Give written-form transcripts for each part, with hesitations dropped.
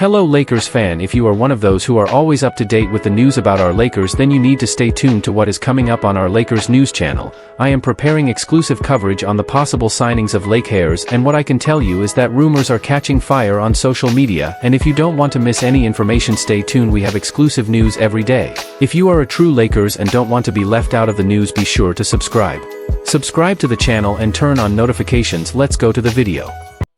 Hello Lakers fan, if you are one of those who are always up to date with the news about our Lakers, then you need to stay tuned to what is coming up on our Lakers news channel. I am preparing exclusive coverage on the possible signings of Lakers, and what I can tell you is that rumors are catching fire on social media, and if you don't want to miss any information, stay tuned. We have exclusive news every day. If you are a true Lakers and don't want to be left out of the news, be sure to subscribe. Subscribe to the channel and turn on notifications. Let's go to the video.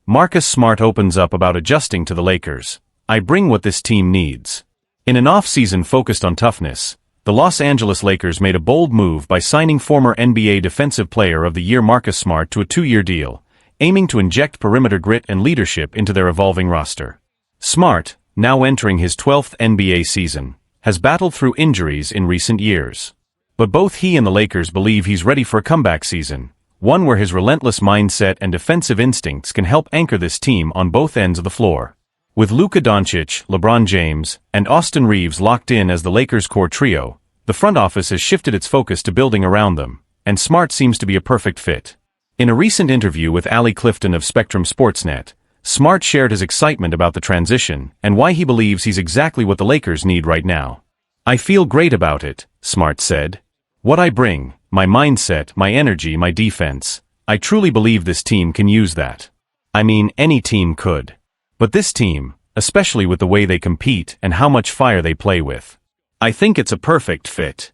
Marcus Smart opens up about adjusting to the Lakers. I bring what this team needs. In an off-season focused on toughness, the Los Angeles Lakers made a bold move by signing former NBA Defensive Player of the Year Marcus Smart to a 2-year deal, aiming to inject perimeter grit and leadership into their evolving roster. Smart, now entering his 12th NBA season, has battled through injuries in recent years. But both he and the Lakers believe he's ready for a comeback season, one where his relentless mindset and defensive instincts can help anchor this team on both ends of the floor. With Luka Doncic, LeBron James, and Austin Reeves locked in as the Lakers' core trio, the front office has shifted its focus to building around them, and Smart seems to be a perfect fit. In a recent interview with Ali Clifton of Spectrum Sportsnet, Smart shared his excitement about the transition and why he believes he's exactly what the Lakers need right now. "I feel great about it," Smart said. "What I bring, my mindset, my energy, my defense, I truly believe this team can use that. I mean, any team could. But this team, especially with the way they compete and how much fire they play with, I think it's a perfect fit.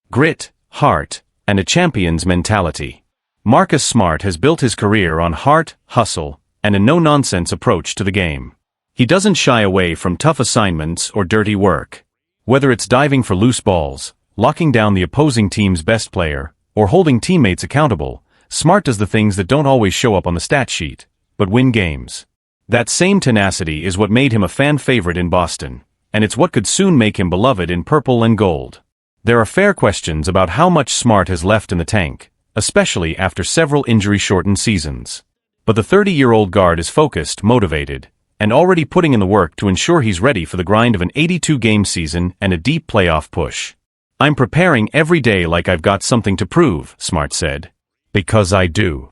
Grit, heart, and a champion's mentality." Marcus Smart has built his career on heart, hustle, and a no-nonsense approach to the game. He doesn't shy away from tough assignments or dirty work. Whether it's diving for loose balls, locking down the opposing team's best player, or holding teammates accountable, Smart does the things that don't always show up on the stat sheet, but win games. That same tenacity is what made him a fan favorite in Boston, and it's what could soon make him beloved in purple and gold. There are fair questions about how much Smart has left in the tank, especially after several injury-shortened seasons. But the 30-year-old guard is focused, motivated, and already putting in the work to ensure he's ready for the grind of an 82-game season and a deep playoff push. "I'm preparing every day like I've got something to prove," Smart said. "Because I do."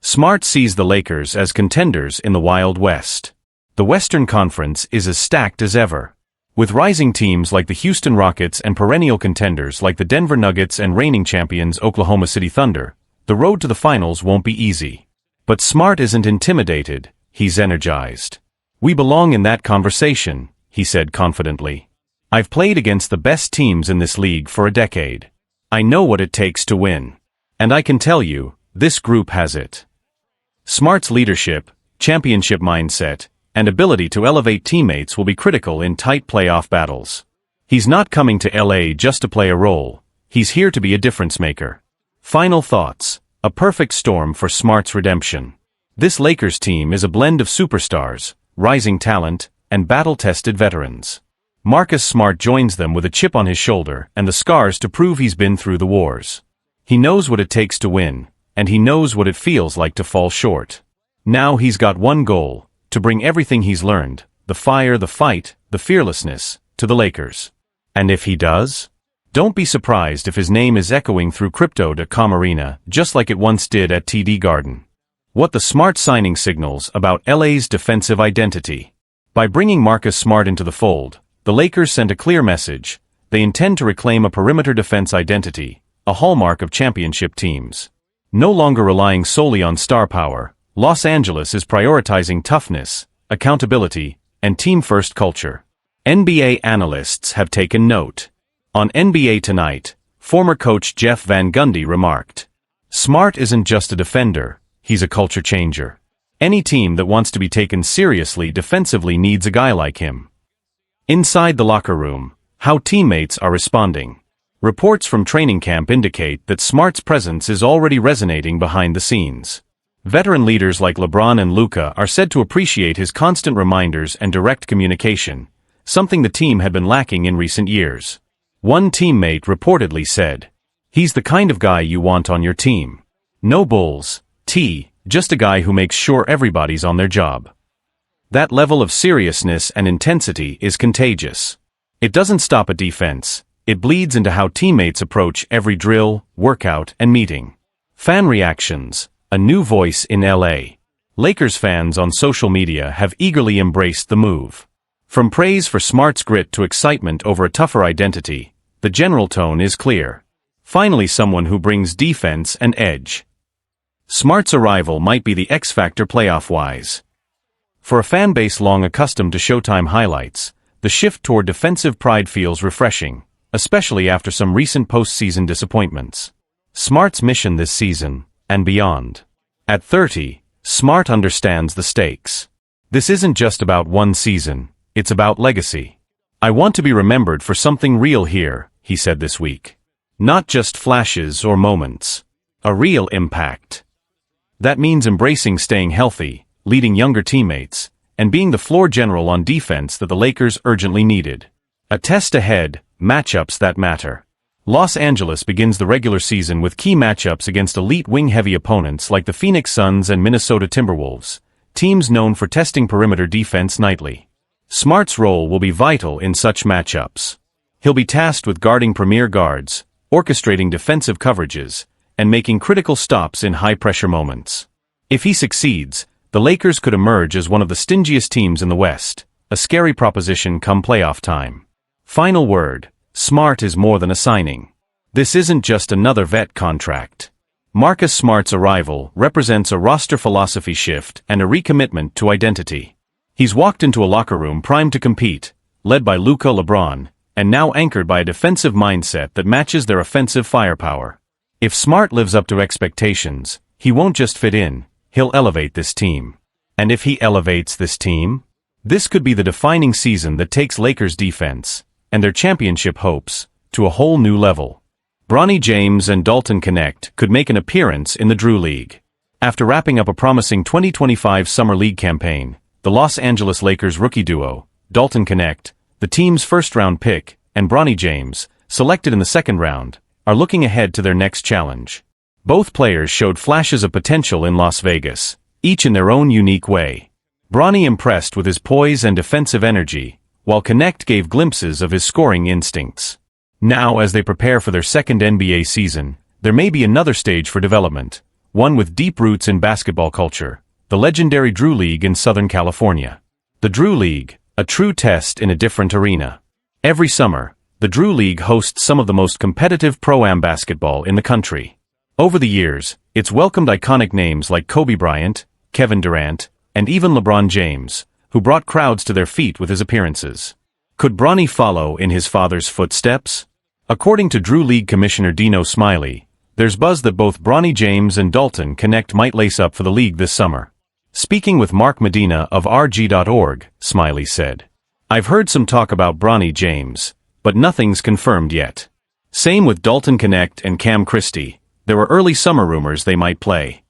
Smart sees the Lakers as contenders in the Wild West. The Western Conference is as stacked as ever. With rising teams like the Houston Rockets and perennial contenders like the Denver Nuggets and reigning champions Oklahoma City Thunder, the road to the finals won't be easy. But Smart isn't intimidated, he's energized. "We belong in that conversation," he said confidently. "I've played against the best teams in this league for a decade. I know what it takes to win. And I can tell you, this group has it." Smart's leadership, championship mindset, and ability to elevate teammates will be critical in tight playoff battles. He's not coming to LA just to play a role, he's here to be a difference maker. Final thoughts: a perfect storm for Smart's redemption. This Lakers team is a blend of superstars, rising talent, and battle-tested veterans. Marcus Smart joins them with a chip on his shoulder and the scars to prove he's been through the wars. He knows what it takes to win, and he knows what it feels like to fall short. Now he's got one goal: to bring everything he's learned, the fire, the fight, the fearlessness, to the Lakers. And if he does? Don't be surprised if his name is echoing through Crypto.com Arena, just like it once did at TD Garden. What the Smart signing signals about LA's defensive identity. By bringing Marcus Smart into the fold, the Lakers sent a clear message: they intend to reclaim a perimeter defense identity, a hallmark of championship teams. No longer relying solely on star power, Los Angeles is prioritizing toughness, accountability, and team-first culture. NBA analysts have taken note. On NBA Tonight, former coach Jeff Van Gundy remarked, "Smart isn't just a defender, he's a culture changer. Any team that wants to be taken seriously defensively needs a guy like him." Inside the locker room, how teammates are responding. Reports from training camp indicate that Smart's presence is already resonating behind the scenes. Veteran leaders like LeBron and Luka are said to appreciate his constant reminders and direct communication, something the team had been lacking in recent years. One teammate reportedly said, "He's the kind of guy you want on your team. No bulls, just a guy who makes sure everybody's on their job." That level of seriousness and intensity is contagious. It doesn't stop at defense. It bleeds into how teammates approach every drill, workout, and meeting. Fan reactions: a new voice in LA. Lakers fans on social media have eagerly embraced the move. From praise for Smart's grit to excitement over a tougher identity, the general tone is clear. Finally someone who brings defense and edge. Smart's arrival might be the X-factor playoff-wise. For a fan base long accustomed to Showtime highlights, the shift toward defensive pride feels refreshing, especially after some recent postseason disappointments. Smart's mission this season, and beyond. At 30, Smart understands the stakes. This isn't just about one season, it's about legacy. I want to be remembered for something real here, he said this week. Not just flashes or moments. A real impact. That means embracing staying healthy, leading younger teammates, and being the floor general on defense that the Lakers urgently needed. A test ahead, matchups that matter. Los Angeles begins the regular season with key matchups against elite wing-heavy opponents like the Phoenix Suns and Minnesota Timberwolves, teams known for testing perimeter defense nightly. Smart's role will be vital in such matchups. He'll be tasked with guarding premier guards, orchestrating defensive coverages, and making critical stops in high-pressure moments. If he succeeds, the Lakers could emerge as one of the stingiest teams in the West, a scary proposition come playoff time. Final word, Smart is more than a signing. This isn't just another vet contract. Marcus Smart's arrival represents a roster philosophy shift and a recommitment to identity. He's walked into a locker room primed to compete, led by Luka, LeBron, and now anchored by a defensive mindset that matches their offensive firepower. If Smart lives up to expectations, he won't just fit in, he'll elevate this team. And if he elevates this team, this could be the defining season that takes Lakers defense, and their championship hopes, to a whole new level. Bronny James and Dalton Connect could make an appearance in the Drew League. After wrapping up a promising 2025 Summer League campaign, the Los Angeles Lakers rookie duo, Dalton Connect, the team's first-round pick, and Bronny James, selected in the second round, are looking ahead to their next challenge. Both players showed flashes of potential in Las Vegas, each in their own unique way. Bronny impressed with his poise and defensive energy, while Connect gave glimpses of his scoring instincts. Now, as they prepare for their second NBA season, there may be another stage for development, one with deep roots in basketball culture, the legendary Drew League in Southern California. The Drew League, a true test in a different arena. Every summer, the Drew League hosts some of the most competitive pro-am basketball in the country. Over the years, it's welcomed iconic names like Kobe Bryant, Kevin Durant, and even LeBron James, who brought crowds to their feet with his appearances. Could Bronny follow in his father's footsteps? According to Drew League Commissioner Dino Smiley, there's buzz that both Bronny James and Dalton Connect might lace up for the league this summer. Speaking with Mark Medina of RG.org, Smiley said, "I've heard some talk about Bronny James, but nothing's confirmed yet. Same with Dalton Connect and Cam Christie, there were early summer rumors they might play."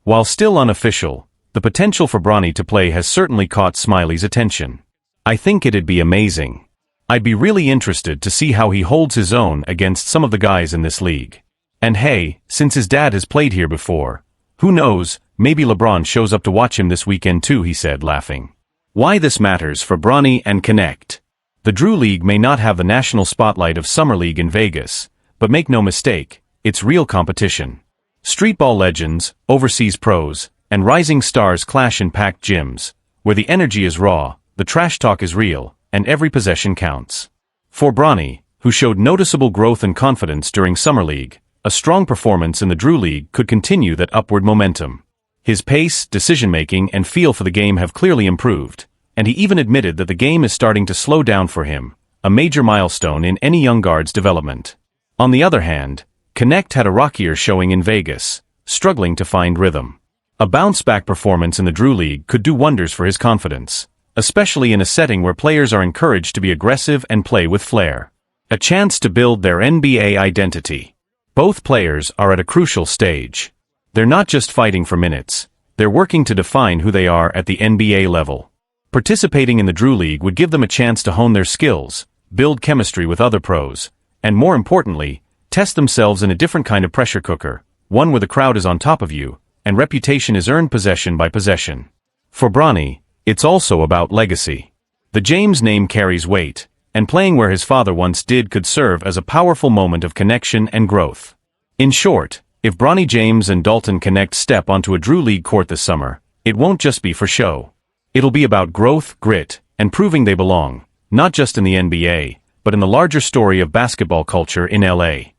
While still unofficial, the potential for Bronny to play has certainly caught Smiley's attention. "I think it'd be amazing. I'd be really interested to see how he holds his own against some of the guys in this league. And hey, since his dad has played here before, who knows, maybe LeBron shows up to watch him this weekend too," he said, laughing. Why this matters for Bronny and Connect. The Drew League may not have the national spotlight of Summer League in Vegas, but make no mistake, it's real competition. Streetball legends, overseas pros, and rising stars clash in packed gyms, where the energy is raw, the trash talk is real, and every possession counts. For Bronny, who showed noticeable growth and confidence during Summer League, a strong performance in the Drew League could continue that upward momentum. His pace, decision-making, and feel for the game have clearly improved, and he even admitted that the game is starting to slow down for him, a major milestone in any young guard's development. On the other hand, Connect had a rockier showing in Vegas, struggling to find rhythm. A bounce-back performance in the Drew League could do wonders for his confidence, especially in a setting where players are encouraged to be aggressive and play with flair. A chance to build their NBA identity. Both players are at a crucial stage. They're not just fighting for minutes, they're working to define who they are at the NBA level. Participating in the Drew League would give them a chance to hone their skills, build chemistry with other pros, and more importantly, test themselves in a different kind of pressure cooker, one where the crowd is on top of you, and reputation is earned possession by possession. For Bronny, it's also about legacy. The James name carries weight, and playing where his father once did could serve as a powerful moment of connection and growth. In short, if Bronny James and Dalton Connect step onto a Drew League court this summer, it won't just be for show. It'll be about growth, grit, and proving they belong, not just in the NBA, but in the larger story of basketball culture in LA.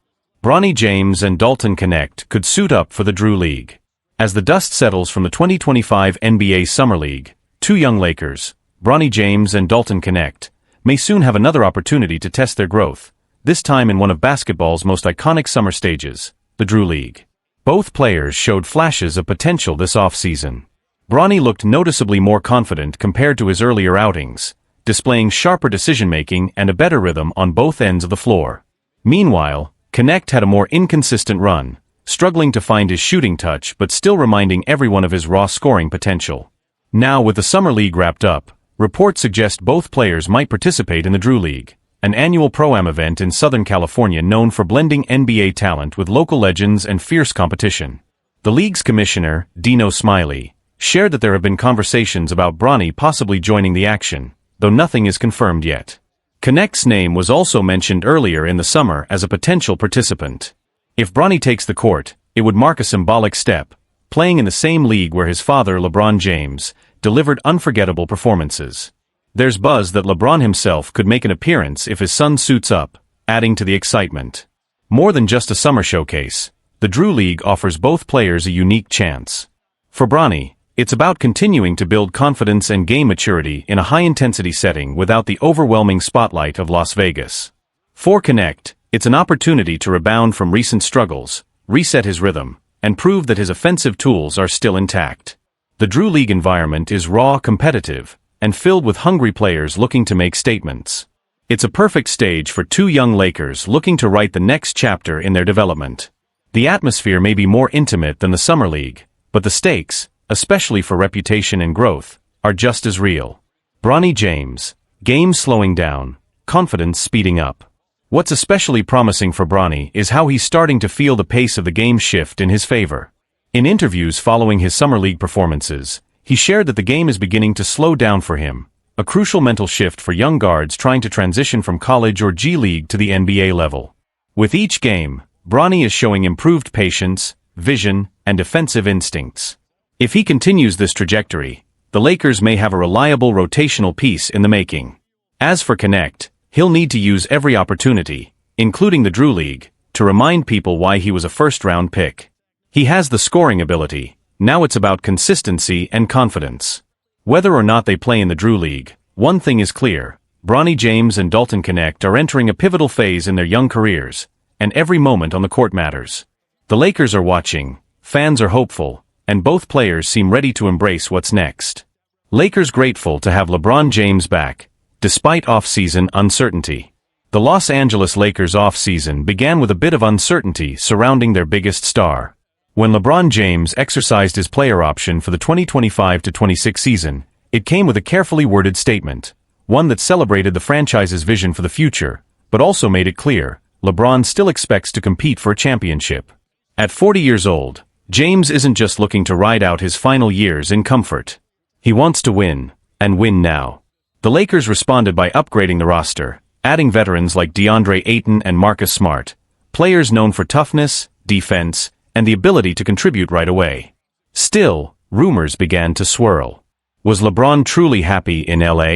Bronny James and Dalton Knecht could suit up for the Drew League. As the dust settles from the 2025 NBA Summer League, two young Lakers, Bronny James and Dalton Knecht, may soon have another opportunity to test their growth, this time in one of basketball's most iconic summer stages, the Drew League. Both players showed flashes of potential this offseason. Bronny looked noticeably more confident compared to his earlier outings, displaying sharper decision-making and a better rhythm on both ends of the floor. Meanwhile, Knecht had a more inconsistent run, struggling to find his shooting touch but still reminding everyone of his raw scoring potential. Now with the Summer League wrapped up, reports suggest both players might participate in the Drew League, an annual pro-am event in Southern California known for blending NBA talent with local legends and fierce competition. The league's commissioner, Dino Smiley, shared that there have been conversations about Bronny possibly joining the action, though nothing is confirmed yet. Knecht's name was also mentioned earlier in the summer as a potential participant. If Bronny takes the court, it would mark a symbolic step, playing in the same league where his father, LeBron James, delivered unforgettable performances. There's buzz that LeBron himself could make an appearance if his son suits up, adding to the excitement. More than just a summer showcase, the Drew League offers both players a unique chance. For Bronny, it's about continuing to build confidence and game maturity in a high-intensity setting without the overwhelming spotlight of Las Vegas. For Knecht, it's an opportunity to rebound from recent struggles, reset his rhythm, and prove that his offensive tools are still intact. The Drew League environment is raw, competitive, and filled with hungry players looking to make statements. It's a perfect stage for two young Lakers looking to write the next chapter in their development. The atmosphere may be more intimate than the Summer League, but the stakes, especially for reputation and growth, are just as real. Bronny James, game slowing down, confidence speeding up. What's especially promising for Bronny is how he's starting to feel the pace of the game shift in his favor. In interviews following his Summer League performances, he shared that the game is beginning to slow down for him, a crucial mental shift for young guards trying to transition from college or G League to the NBA level. With each game, Bronny is showing improved patience, vision, and defensive instincts. If he continues this trajectory, the Lakers may have a reliable rotational piece in the making. As for Knecht, he'll need to use every opportunity, including the Drew League, to remind people why he was a first-round pick. He has the scoring ability. Now it's about consistency and confidence. Whether or not they play in the Drew League, one thing is clear: Bronny James and Dalton Knecht are entering a pivotal phase in their young careers, and every moment on the court matters. The Lakers are watching, fans are hopeful, and both players seem ready to embrace what's next. Lakers grateful to have LeBron James back, despite off-season uncertainty. The Los Angeles Lakers off-season began with a bit of uncertainty surrounding their biggest star. When LeBron James exercised his player option for the 2025-26 season, it came with a carefully worded statement, one that celebrated the franchise's vision for the future, but also made it clear, LeBron still expects to compete for a championship. At 40 years old, James isn't just looking to ride out his final years in comfort. He wants to win, and win now. The Lakers responded by upgrading the roster, adding veterans like DeAndre Ayton and Marcus Smart, players known for toughness, defense, and the ability to contribute right away. Still, rumors began to swirl. Was LeBron truly happy in LA?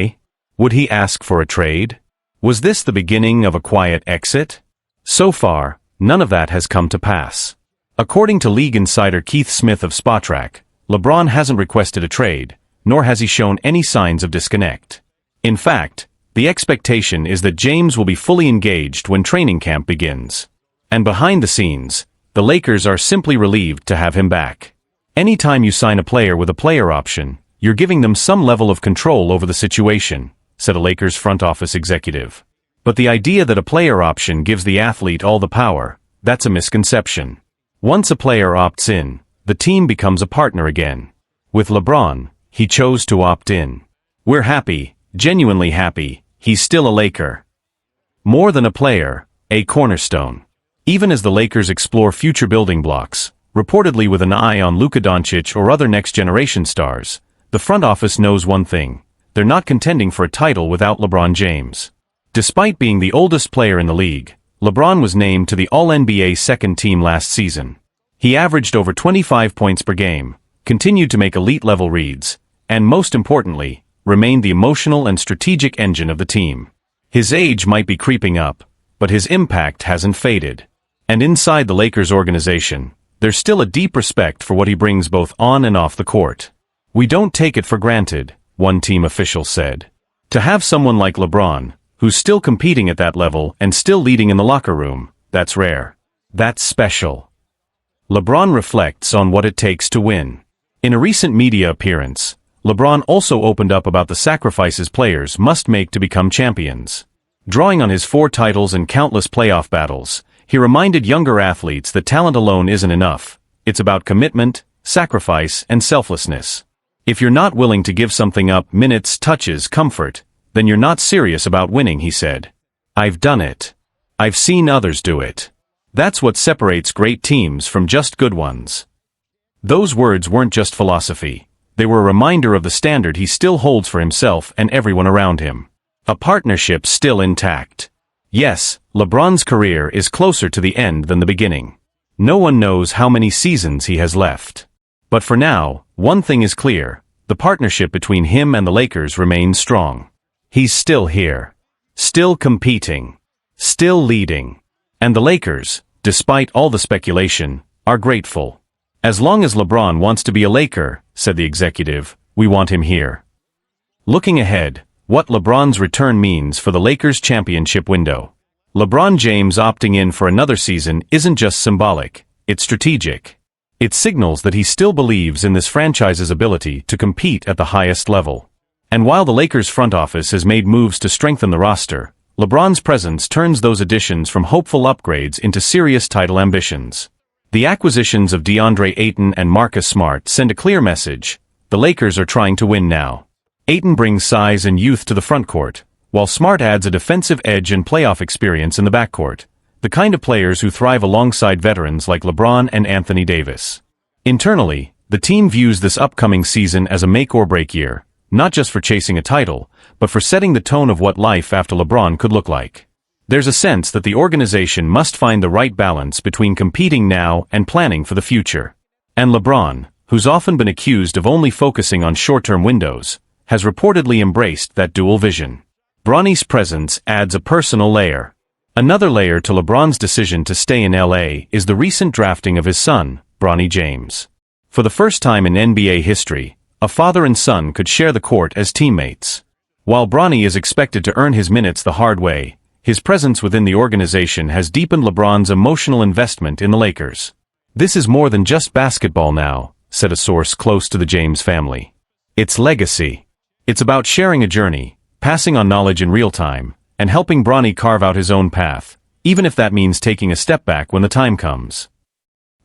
Would he ask for a trade? Was this the beginning of a quiet exit? So far, none of that has come to pass. According to league insider Keith Smith of Spotrac, LeBron hasn't requested a trade, nor has he shown any signs of disconnect. In fact, the expectation is that James will be fully engaged when training camp begins. And behind the scenes, the Lakers are simply relieved to have him back. Anytime you sign a player with a player option, you're giving them some level of control over the situation, said a Lakers front office executive. But the idea that a player option gives the athlete all the power, that's a misconception. Once a player opts in, the team becomes a partner again. With LeBron, he chose to opt in. We're happy, genuinely happy, he's still a Laker. More than a player, a cornerstone. Even as the Lakers explore future building blocks, reportedly with an eye on Luka Doncic or other next-generation stars, the front office knows one thing: they're not contending for a title without LeBron James. Despite being the oldest player in the league, LeBron was named to the All-NBA second team last season. He averaged over 25 points per game, continued to make elite-level reads, and most importantly, remained the emotional and strategic engine of the team. His age might be creeping up, but his impact hasn't faded. And inside the Lakers organization, there's still a deep respect for what he brings both on and off the court. "We don't take it for granted," one team official said. "To have someone like LeBron, who's still competing at that level and still leading in the locker room, that's rare. That's special." LeBron reflects on what it takes to win. In a recent media appearance, LeBron also opened up about the sacrifices players must make to become champions. Drawing on his 4 titles and countless playoff battles, he reminded younger athletes that talent alone isn't enough. It's about commitment, sacrifice, and selflessness. "If you're not willing to give something up, minutes, touches, comfort, then you're not serious about winning," he said. "I've done it. I've seen others do it. That's what separates great teams from just good ones." Those words weren't just philosophy. They were a reminder of the standard he still holds for himself and everyone around him. A partnership still intact. Yes, LeBron's career is closer to the end than the beginning. No one knows how many seasons he has left. But for now, one thing is clear: the partnership between him and the Lakers remains strong. He's still here. Still competing. Still leading. And the Lakers, despite all the speculation, are grateful. "As long as LeBron wants to be a Laker," said the executive, "we want him here." Looking ahead, what LeBron's return means for the Lakers' championship window. LeBron James opting in for another season isn't just symbolic, it's strategic. It signals that he still believes in this franchise's ability to compete at the highest level. And while the Lakers front office has made moves to strengthen the roster, LeBron's presence turns those additions from hopeful upgrades into serious title ambitions. The acquisitions of DeAndre Ayton and Marcus Smart send a clear message: the Lakers are trying to win now. Ayton brings size and youth to the frontcourt, while Smart adds a defensive edge and playoff experience in the backcourt, the kind of players who thrive alongside veterans like LeBron and Anthony Davis. Internally, the team views this upcoming season as a make-or-break year, not just for chasing a title, but for setting the tone of what life after LeBron could look like. There's a sense that the organization must find the right balance between competing now and planning for the future. And LeBron, who's often been accused of only focusing on short-term windows, has reportedly embraced that dual vision. Bronny's presence adds a personal layer. Another layer to LeBron's decision to stay in LA is the recent drafting of his son, Bronny James. For the first time in NBA history, a father and son could share the court as teammates. While Bronny is expected to earn his minutes the hard way, his presence within the organization has deepened LeBron's emotional investment in the Lakers. "This is more than just basketball now," said a source close to the James family. "It's legacy. It's about sharing a journey, passing on knowledge in real time, and helping Bronny carve out his own path, even if that means taking a step back when the time comes."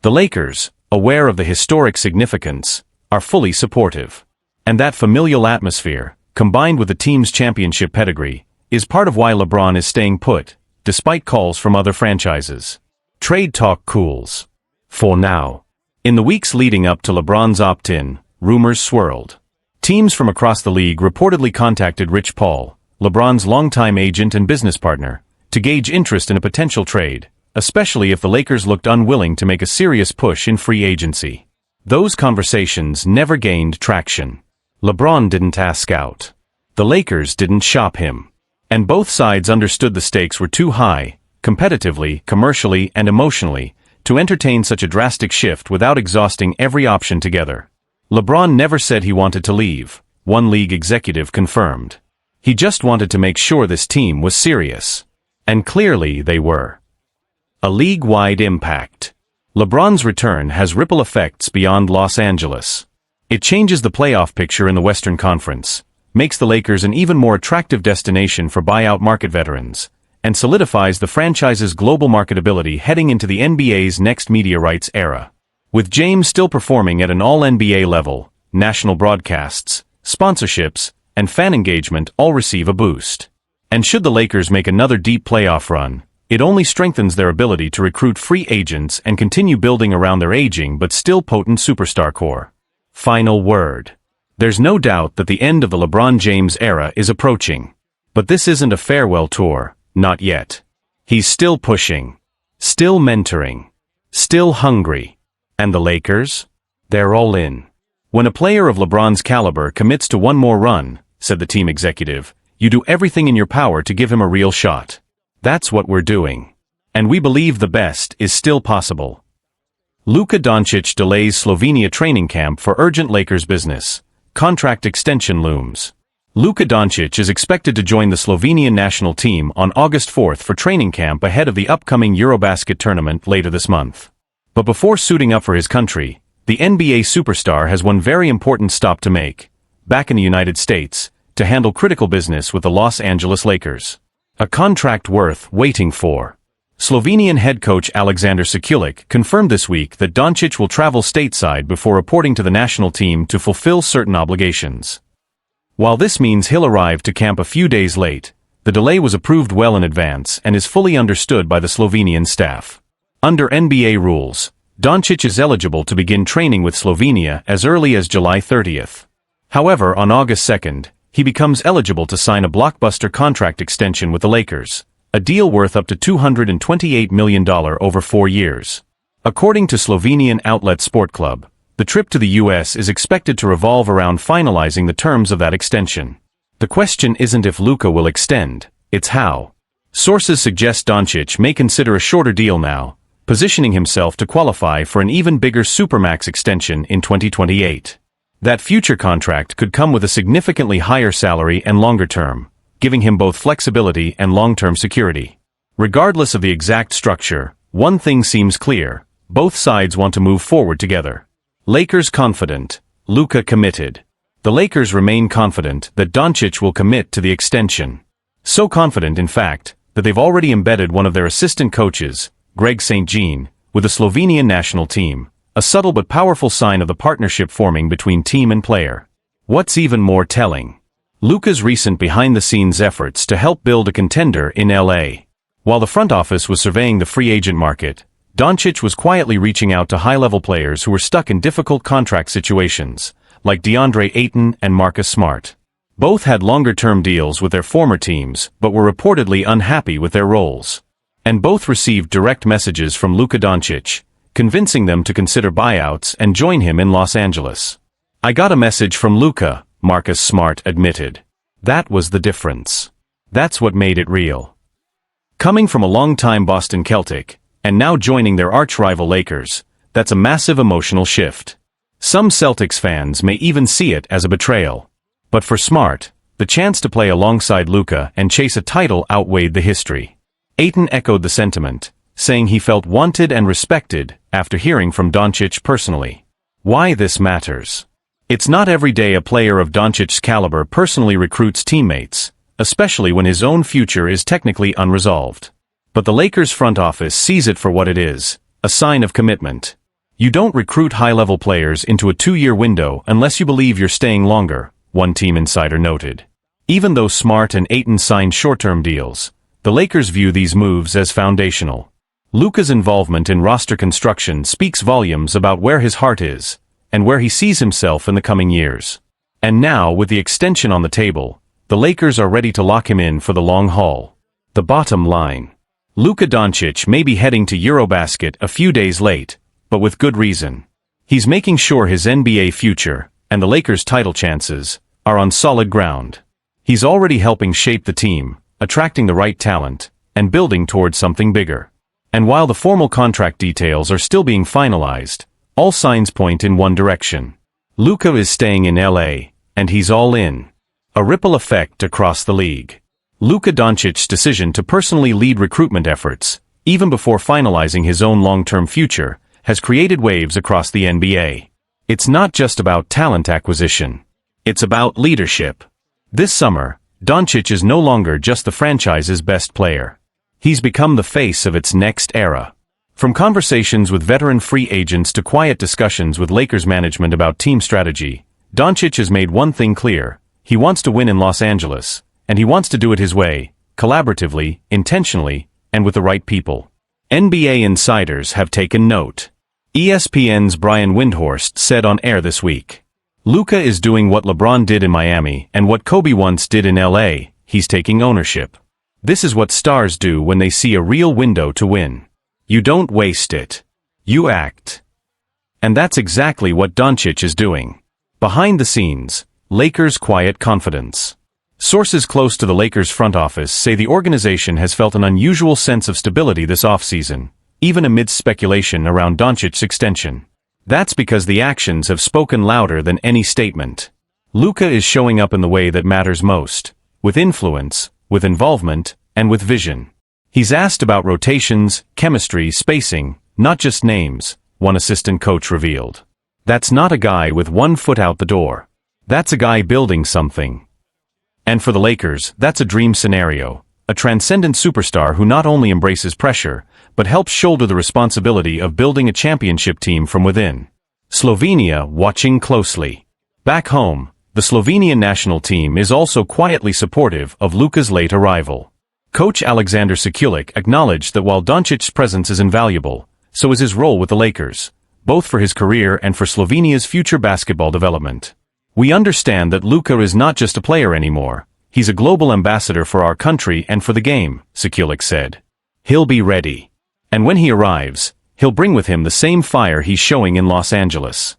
The Lakers, aware of the historic significance, are fully supportive. And that familial atmosphere, combined with the team's championship pedigree, is part of why LeBron is staying put, despite calls from other franchises. Trade talk cools. For now. In the weeks leading up to LeBron's opt-in, rumors swirled. Teams from across the league reportedly contacted Rich Paul, LeBron's longtime agent and business partner, to gauge interest in a potential trade, especially if the Lakers looked unwilling to make a serious push in free agency. Those conversations never gained traction. LeBron didn't ask out. The Lakers didn't shop him. And both sides understood the stakes were too high, competitively, commercially, and emotionally, to entertain such a drastic shift without exhausting every option together. LeBron never said he wanted to leave, one league executive confirmed. He just wanted to make sure this team was serious. And clearly they were. A league-wide impact. LeBron's return has ripple effects beyond Los Angeles. It changes the playoff picture in the Western Conference, makes the Lakers an even more attractive destination for buyout market veterans, and solidifies the franchise's global marketability heading into the NBA's next media rights era. With James still performing at an all-NBA level, national broadcasts, sponsorships, and fan engagement all receive a boost. And should the Lakers make another deep playoff run, it only strengthens their ability to recruit free agents and continue building around their aging but still potent superstar core. Final word. There's no doubt that the end of the LeBron James era is approaching. But this isn't a farewell tour, not yet. He's still pushing. Still mentoring. Still hungry. And the Lakers? They're all in. When a player of LeBron's caliber commits to one more run, said the team executive. "You do everything in your power to give him a real shot." "That's what we're doing. And we believe the best is still possible." Luka Doncic delays Slovenia training camp for urgent Lakers business. Contract extension looms. Luka Doncic is expected to join the Slovenian national team on August 4th for training camp ahead of the upcoming Eurobasket tournament later this month. But before suiting up for his country, the NBA superstar has one very important stop to make, back in the United States, to handle critical business with the Los Angeles Lakers. A contract worth waiting for. Slovenian head coach Alexander Shaquille confirmed this week that Doncic will travel stateside before reporting to the national team to fulfill certain obligations. While this means he'll arrive to camp a few days late, the delay was approved well in advance and is fully understood by the Slovenian staff. Under NBA rules, Doncic is eligible to begin training with Slovenia as early as July 30th. However, on August 2nd, he becomes eligible to sign a blockbuster contract extension with the Lakers, a deal worth up to $228 million over 4 years. According to Slovenian outlet Sport Club, the trip to the U.S. is expected to revolve around finalizing the terms of that extension. The question isn't if Luka will extend, it's how. Sources suggest Doncic may consider a shorter deal now, positioning himself to qualify for an even bigger Supermax extension in 2028. That future contract could come with a significantly higher salary and longer term, giving him both flexibility and long-term security. Regardless of the exact structure, one thing seems clear: both sides want to move forward together. Lakers confident, Luka committed. The Lakers remain confident that Doncic will commit to the extension. So confident, in fact, that they've already embedded one of their assistant coaches, Greg St. Jean, with the Slovenian national team, a subtle but powerful sign of the partnership forming between team and player. What's even more telling? Luka's recent behind-the-scenes efforts to help build a contender in LA. While the front office was surveying the free agent market, Doncic was quietly reaching out to high-level players who were stuck in difficult contract situations, like DeAndre Ayton and Marcus Smart. Both had longer-term deals with their former teams but were reportedly unhappy with their roles. And both received direct messages from Luka Doncic, convincing them to consider buyouts and join him in Los Angeles. "I got a message from Luka," Marcus Smart admitted. That was the difference. That's what made it real. Coming from a long-time Boston Celtic, and now joining their arch-rival Lakers, that's a massive emotional shift. Some Celtics fans may even see it as a betrayal. But for Smart, the chance to play alongside Luka and chase a title outweighed the history. Ayton echoed the sentiment, saying he felt wanted and respected after hearing from Doncic personally. Why this matters? It's not every day a player of Doncic's caliber personally recruits teammates, especially when his own future is technically unresolved. But the Lakers front office sees it for what it is, a sign of commitment. You don't recruit high-level players into a 2-year window unless you believe you're staying longer, one team insider noted. Even though Smart and Ayton signed short-term deals, the Lakers view these moves as foundational. Luka's involvement in roster construction speaks volumes about where his heart is, and where he sees himself in the coming years. And now, with the extension on the table, the Lakers are ready to lock him in for the long haul. The bottom line: Luka Doncic may be heading to Eurobasket a few days late, but with good reason. He's making sure his NBA future, and the Lakers' title chances, are on solid ground. He's already helping shape the team, attracting the right talent, and building towards something bigger. And while the formal contract details are still being finalized, all signs point in one direction. Luka is staying in LA, and he's all in. A ripple effect across the league. Luka Doncic's decision to personally lead recruitment efforts, even before finalizing his own long-term future, has created waves across the NBA. It's not just about talent acquisition. It's about leadership. This summer, Doncic is no longer just the franchise's best player. He's become the face of its next era. From conversations with veteran free agents to quiet discussions with Lakers management about team strategy, Doncic has made one thing clear: he wants to win in Los Angeles, and he wants to do it his way, collaboratively, intentionally, and with the right people. NBA insiders have taken note. ESPN's Brian Windhorst said on air this week, "Luka is doing what LeBron did in Miami and what Kobe once did in LA, he's taking ownership. This is what stars do when they see a real window to win. You don't waste it. You act." And that's exactly what Doncic is doing. Behind the scenes, Lakers' quiet confidence. Sources close to the Lakers front office say the organization has felt an unusual sense of stability this offseason, even amidst speculation around Doncic's extension. That's because the actions have spoken louder than any statement. Luka is showing up in the way that matters most, with influence, with involvement, and with vision. He's asked about rotations, chemistry, spacing, not just names, one assistant coach revealed. That's not a guy with one foot out the door. That's a guy building something. And for the Lakers, that's a dream scenario, a transcendent superstar who not only embraces pressure, but helps shoulder the responsibility of building a championship team from within. Slovenia watching closely. Back home, the Slovenian national team is also quietly supportive of Luka's late arrival. Coach Alexander Shaquille acknowledged that while Doncic's presence is invaluable, so is his role with the Lakers, both for his career and for Slovenia's future basketball development. We understand that Luka is not just a player anymore, he's a global ambassador for our country and for the game, Shaquille said. He'll be ready. And when he arrives, he'll bring with him the same fire he's showing in Los Angeles.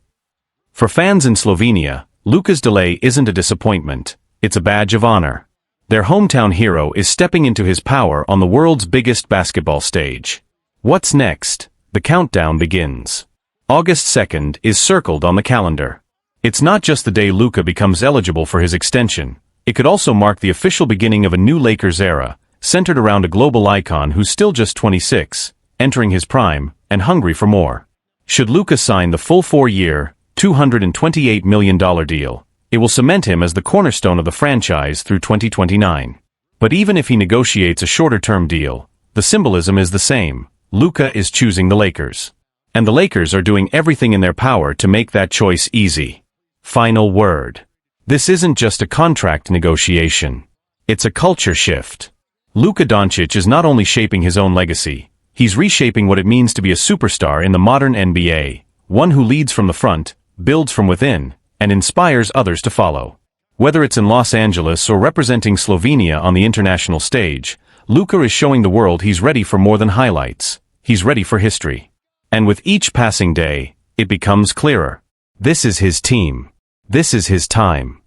For fans in Slovenia, Luka's delay isn't a disappointment, it's a badge of honor. Their hometown hero is stepping into his power on the world's biggest basketball stage. What's next? The countdown begins. August 2nd is circled on the calendar. It's not just the day Luka becomes eligible for his extension, it could also mark the official beginning of a new Lakers era, centered around a global icon who's still just 26, entering his prime, and hungry for more. Should Luka sign the full 4-year, $228 million deal, it will cement him as the cornerstone of the franchise through 2029. But even if he negotiates a shorter-term deal, the symbolism is the same. Luka is choosing the Lakers. And the Lakers are doing everything in their power to make that choice easy. Final word. This isn't just a contract negotiation. It's a culture shift. Luka Doncic is not only shaping his own legacy, he's reshaping what it means to be a superstar in the modern NBA, one who leads from the front, builds from within, and inspires others to follow. Whether it's in Los Angeles or representing Slovenia on the international stage, Luka is showing the world he's ready for more than highlights. He's ready for history. And with each passing day, it becomes clearer. This is his team. This is his time.